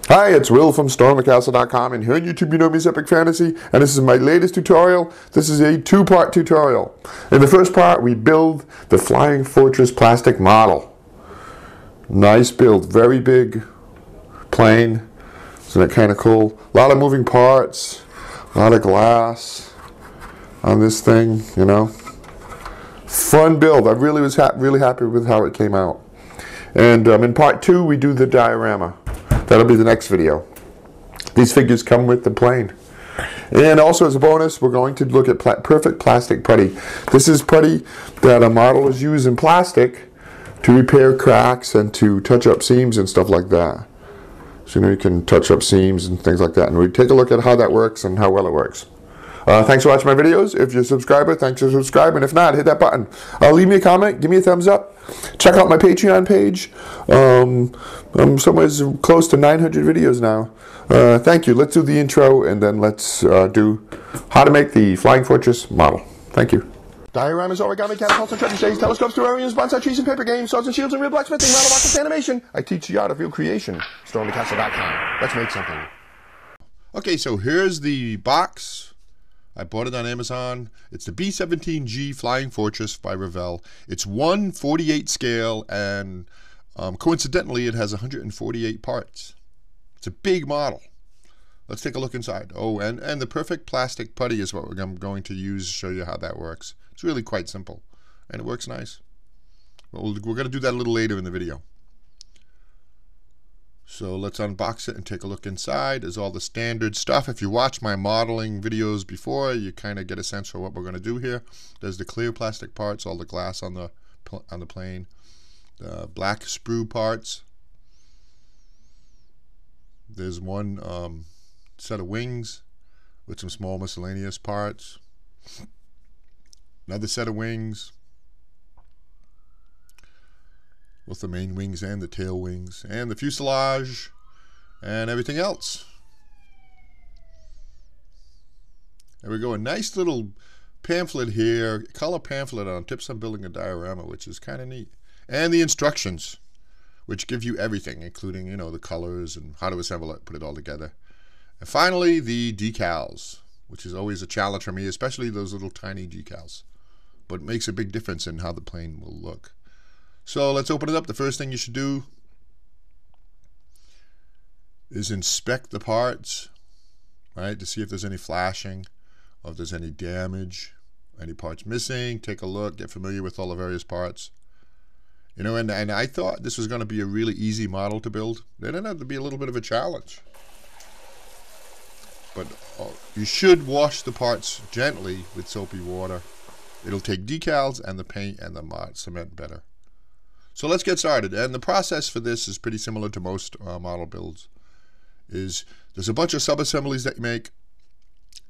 Hi, it's Will from stormthecastle.com, and here on YouTube you know me as Epic Fantasy, and this is my latest tutorial. This is a two-part tutorial. In the first part, we build the Flying Fortress plastic model. Nice build, very big plane. Isn't that kind of cool? A lot of moving parts, a lot of glass on this thing, you know. Fun build. I really was really happy with how it came out. And in part two, we do the diorama. That'll be the next video. These figures come with the plane. And also as a bonus, we're going to look at perfect plastic putty. This is putty that a model is used in plastic to repair cracks and to touch up seams and stuff like that. So you can touch up seams and things like that. And we take a look at how that works and how well it works. Thanks for watching my videos. If you're a subscriber, thanks for subscribing. If not, hit that button. Leave me a comment. Give me a thumbs up. Check out my Patreon page. I'm somewhere close to 900 videos now. Thank you. Let's do the intro, and then let's do how to make the Flying Fortress model. Thank you. Dioramas, origami, catapults, and treasure stays, telescopes, terrariums, bonsai trees, and paper games, swords and shields, and real blacksmithing, model boxes, animation. I teach the art of real creation. StormTheCastle.com. Let's make something. Okay, so here's the box. I bought it on Amazon. It's the B-17G Flying Fortress by Revell. It's 1/48 scale, and coincidentally, it has 148 parts. It's a big model. Let's take a look inside. Oh, and the perfect plastic putty is what I'm going to use to show you how that works. It's really quite simple, and it works nice. We're going to do that a little later in the video. So let's unbox it and take a look inside. There's all the standard stuff. If you watch my modeling videos before, you kind of get a sense for what we're going to do here. There's the clear plastic parts, all the glass on the plane, the black sprue parts. There's one set of wings with some small miscellaneous parts. Another set of wings with the main wings and the tail wings, and the fuselage, and everything else. There we go, a nice little pamphlet here, color pamphlet on tips on building a diorama, which is kind of neat. And the instructions, which give you everything, including, you know, the colors and how to assemble it, put it all together. And finally, the decals, which is always a challenge for me, especially those little tiny decals. But it makes a big difference in how the plane will look. So let's open it up. The first thing you should do is inspect the parts, right, to see if there's any flashing, or if there's any damage, any parts missing. Take a look, get familiar with all the various parts. You know, and I thought this was going to be a really easy model to build. It ended up to be a little bit of a challenge. But you should wash the parts gently with soapy water. It'll take decals and the paint and the cement better. So let's get started. And the process for this is pretty similar to most model builds. There's a bunch of sub-assemblies that you make,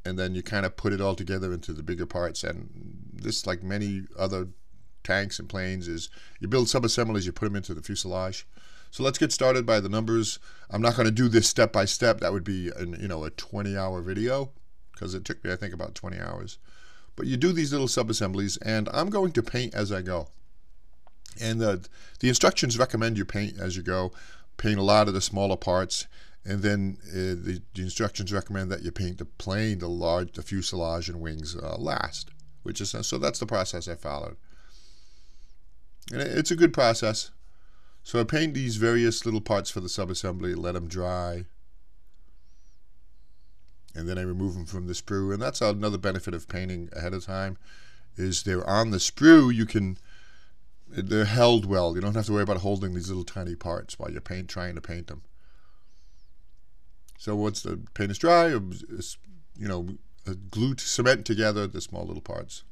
and then you kind of put it all together into the bigger parts. And this, like many other tanks and planes, is you build sub-assemblies, you put them into the fuselage. So let's get started by the numbers. I'm not going to do this step by step. That would be a 20-hour video, because it took me, I think, about 20 hours. But you do these little sub-assemblies, and I'm going to paint as I go. And the instructions recommend you paint as you go. Paint a lot of the smaller parts, and then the instructions recommend that you paint the plane, the fuselage and wings last. So that's the process I followed. And it's a good process. So I paint these various little parts for the subassembly, let them dry, and then I remove them from the sprue. And that's another benefit of painting ahead of time, is they're on the sprue. They're held well. You don't have to worry about holding these little tiny parts while you're trying to paint them. So once the paint is dry, glue to cement together the small little parts.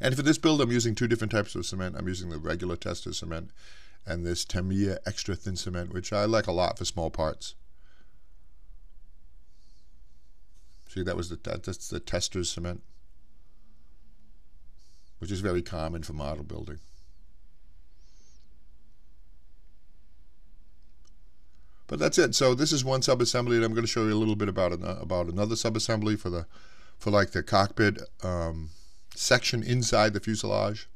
And for this build, I'm using two different types of cement. I'm using the regular tester cement and this Tamiya extra thin cement, which I like a lot for small parts. See, that's the tester's cement, which is very common for model building. But that's it. So this is one sub-assembly, and I'm going to show you a little bit about another sub-assembly for like the cockpit section inside the fuselage.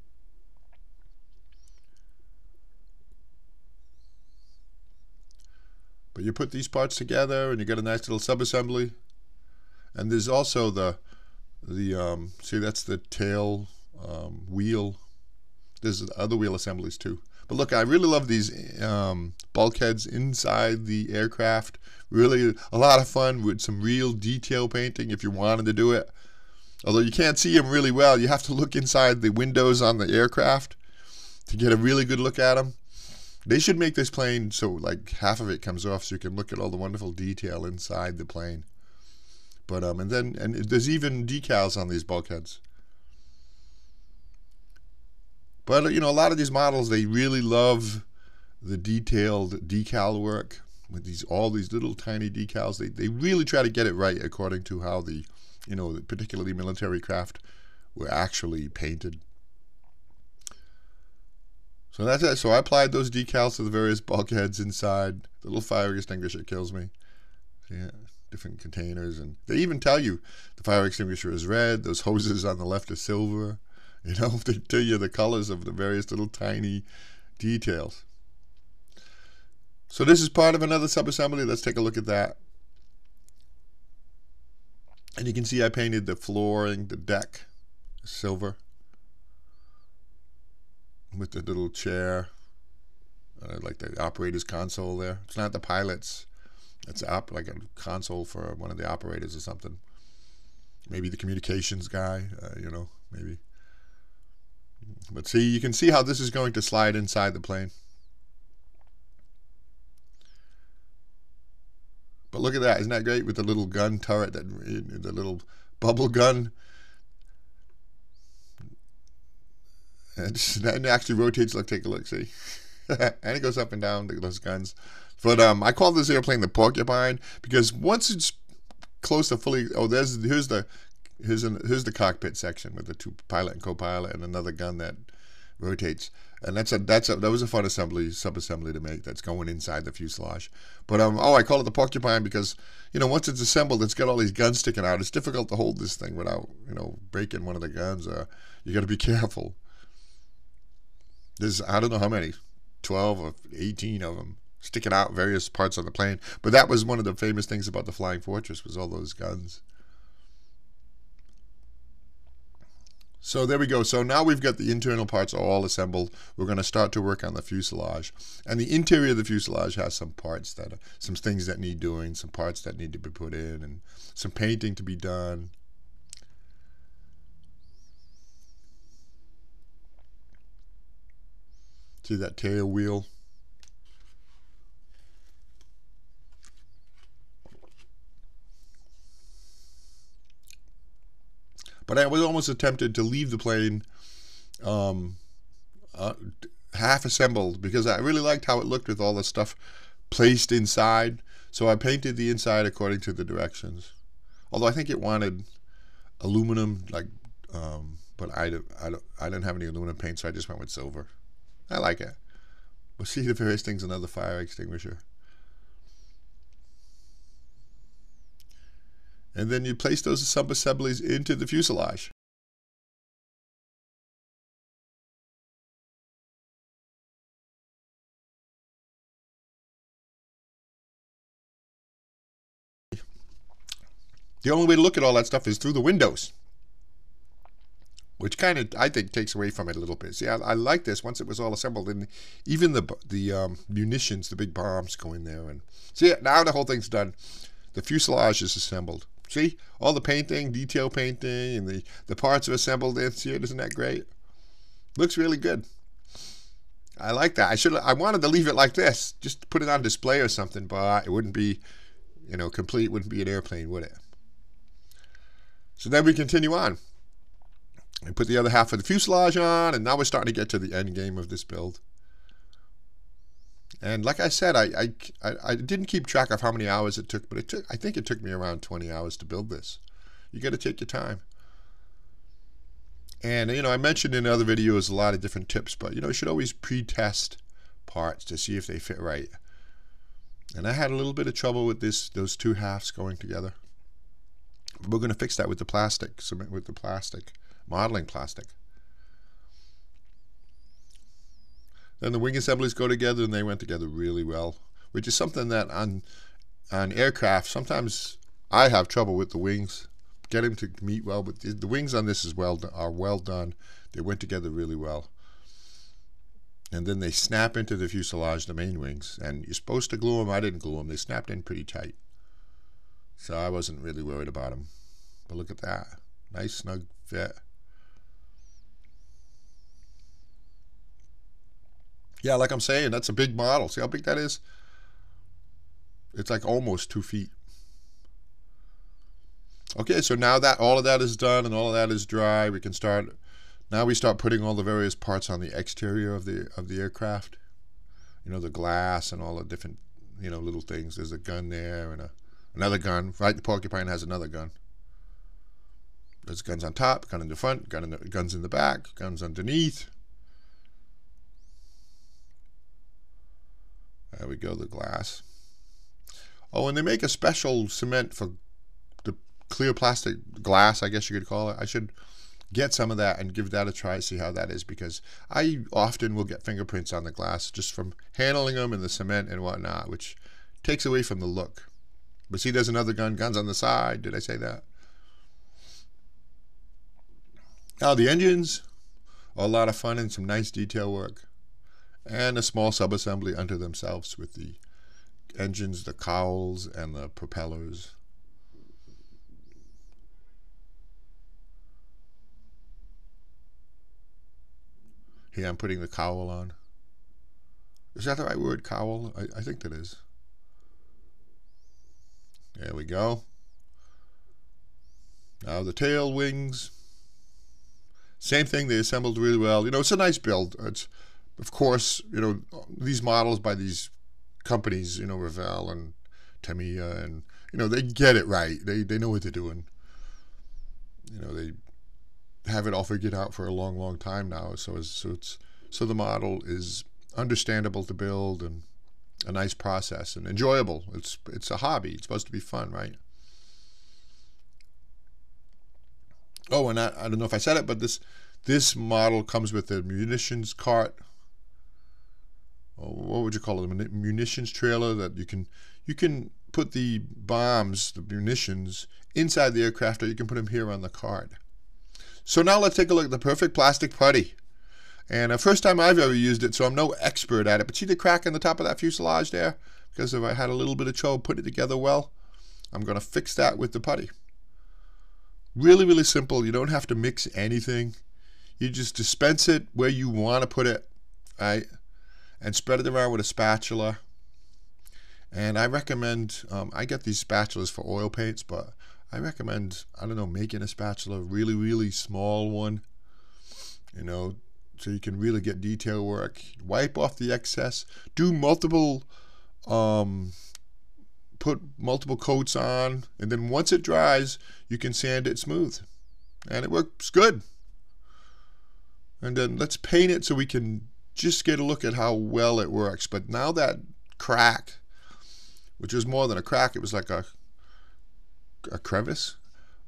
But you put these parts together and you get a nice little sub-assembly. And there's also the see, that's the tail wheel. There's other wheel assemblies too. But look, I really love these bulkheads inside the aircraft. Really a lot of fun with some real detail painting if you wanted to do it. Although you can't see them really well, you have to look inside the windows on the aircraft to get a really good look at them. They should make this plane so like half of it comes off so you can look at all the wonderful detail inside the plane. But and there's even decals on these bulkheads. But you know, a lot of these models, they really love the detailed decal work with all these little tiny decals. They really try to get it right according to how the, you know, particularly military craft were actually painted. So that's it. So I applied those decals to the various bulkheads inside. The little fire extinguisher kills me. Yeah, different containers, and they even tell you the fire extinguisher is red. Those hoses on the left are silver. You know, they tell you the colors of the various little tiny details. So this is part of another sub-assembly. Let's take a look at that. And you can see I painted the flooring, the deck, silver, with the little chair, like the operator's console there. It's not the pilot's. It's like a console for one of the operators or something. Maybe the communications guy, you know, maybe. But see, you can see how this is going to slide inside the plane. But look at that, isn't that great with the little gun turret, the little bubble gun. And it actually rotates. Look, take a look, see. And it goes up and down, those guns. But I call this airplane the porcupine because once it's close to fully, here's the cockpit section with the two pilot and co-pilot and another gun that rotates. And that was a fun sub-assembly to make. That's going inside the fuselage. But I call it the porcupine because, you know, once it's assembled, it's got all these guns sticking out. It's difficult to hold this thing without, you know, breaking one of the guns. You got to be careful. There's, I don't know how many, 12 or 18 of them sticking out various parts of the plane. But that was one of the famous things about the Flying Fortress, was all those guns. So there we go. So now we've got the internal parts all assembled. We're going to start to work on the fuselage. And the interior of the fuselage has some parts some things that need doing, some parts that need to be put in, and some painting to be done. See that tail wheel? But I was almost tempted to leave the plane half assembled because I really liked how it looked with all the stuff placed inside. So I painted the inside according to the directions. Although I think it wanted aluminum, like, but I didn't have any aluminum paint, so I just went with silver. I like it. We'll see the various things, another fire extinguisher. And then you place those sub-assemblies into the fuselage. The only way to look at all that stuff is through the windows, which kind of, I think, takes away from it a little bit. See, I like this once it was all assembled, and even the munitions, the big bombs go in there. And see, now the whole thing's done. The fuselage is assembled. See, all the painting, detail painting, and the parts are assembled in. See it, isn't that great? Looks really good. I like that. I wanted to leave it like this, just put it on display or something, but it wouldn't be, you know, complete. It wouldn't be an airplane, would it? So then we continue on. I put the other half of the fuselage on, and now we're starting to get to the end game of this build. And like I said, I didn't keep track of how many hours it took, but I think it took me around 20 hours to build this. You got to take your time. And, you know, I mentioned in other videos a lot of different tips, but, you know, you should always pre-test parts to see if they fit right. And I had a little bit of trouble with those two halves going together. We're going to fix that with the plastic, modeling plastic. Then the wing assemblies go together, and they went together really well. which is something that on aircraft, sometimes I have trouble with the wings. Get them to meet well, but the wings on this are well done. They went together really well. And then they snap into the fuselage, the main wings. And you're supposed to glue them. I didn't glue them. They snapped in pretty tight. So I wasn't really worried about them. But look at that. Nice snug fit. Yeah, like I'm saying, that's a big model. See how big that is? It's like almost 2 feet. Okay, so now that all of that is done and all of that is dry, we can start. Now we start putting all the various parts on the exterior of the aircraft. You know, the glass and all the different, you know, little things. There's a gun there and another gun. Right, the Porcupine has another gun. There's guns on top, gun in the front, guns in the back, guns underneath. There we go, the glass. Oh, and they make a special cement for the clear plastic glass, I guess you could call it. I should get some of that and give that a try, see how that is, because I often will get fingerprints on the glass just from handling them in the cement and whatnot, which takes away from the look. But see, there's another gun, guns on the side. Did I say that? Now the engines are a lot of fun and some nice detail work. And a small sub-assembly unto themselves with the engines, the cowls, and the propellers. Here I'm putting the cowl on. Is that the right word, cowl? I think that is. There we go. Now the tail wings. Same thing, they assembled really well. You know, it's a nice build. It's, of course, you know, these models by these companies, you know, Revell and Tamiya, and, you know, they get it right. They know what they're doing. You know, they have it all figured out for a long, long time now. So the model is understandable to build and a nice process and enjoyable. It's a hobby. It's supposed to be fun, right? Oh, and I don't know if I said it, but this model comes with a munitions cart. What would you call it? A munitions trailer that you can put the bombs, the munitions, inside the aircraft, or you can put them here on the cart. So now let's take a look at the perfect plastic putty. And the first time I've ever used it, so I'm no expert at it. But see the crack in the top of that fuselage there? Because if I had a little bit of trouble putting it together well, I'm going to fix that with the putty. Really, really simple. You don't have to mix anything. You just dispense it where you want to put it, right? And spread it around with a spatula. And I recommend, I get these spatulas for oil paints, but I recommend, I don't know, making a spatula, really, really small one, you know, so you can really get detail work. Wipe off the excess. Do multiple, put multiple coats on, and then once it dries, you can sand it smooth. And it works good. And then let's paint it so we can just get a look at how well it works. But now that crack, which was more than a crack, it was like a crevice,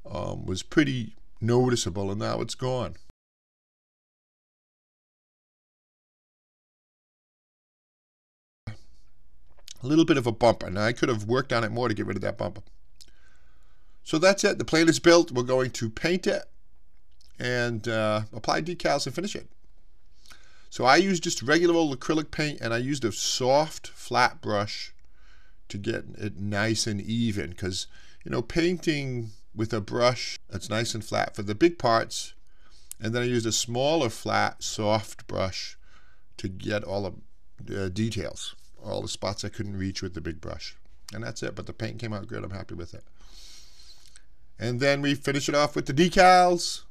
was pretty noticeable, and now it's gone. A little bit of a bump, and I could have worked on it more to get rid of that bump. So that's it. The plane is built. We're going to paint it and apply decals and finish it. So I used just regular old acrylic paint, and I used a soft flat brush to get it nice and even, because, you know, painting with a brush that's nice and flat for the big parts, and then I used a smaller flat soft brush to get all the details, all the spots I couldn't reach with the big brush. And that's it, but the paint came out good. I'm happy with it. And then we finish it off with the decals,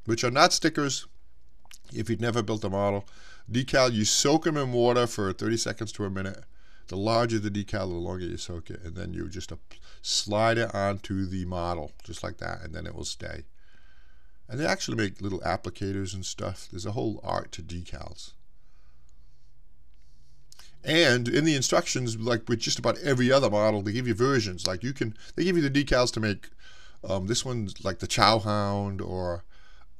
which are not stickers. If you've never built a model, decal, you soak them in water for 30 seconds to a minute. The larger the decal, the longer you soak it, and then you just slide it onto the model, just like that, and then it will stay. And they actually make little applicators and stuff. There's a whole art to decals. And in the instructions, like with just about every other model, they give you versions. Like they give you the decals to make this one's like the Chow Hound, or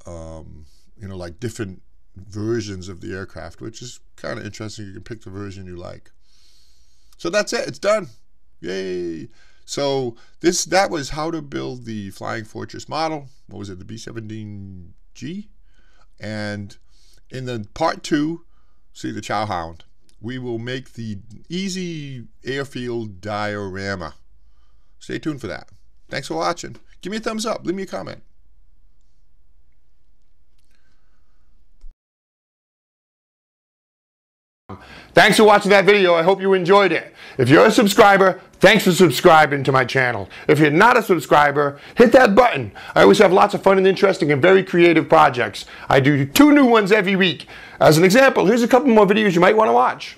you know, like different versions of the aircraft, which is kind of interesting. You can pick the version you like. So that's it. It's done. Yay. So that was how to build the Flying Fortress model. What was it? The B-17G? And in the part 2, see the Chow Hound, we will make the easy airfield diorama. Stay tuned for that. Thanks for watching. Give me a thumbs up. Leave me a comment. Thanks for watching that video. I hope you enjoyed it. If you're a subscriber, thanks for subscribing to my channel. If you're not a subscriber, hit that button. I always have lots of fun and interesting and very creative projects. I do 2 new ones every week. As an example, here's a couple more videos you might want to watch.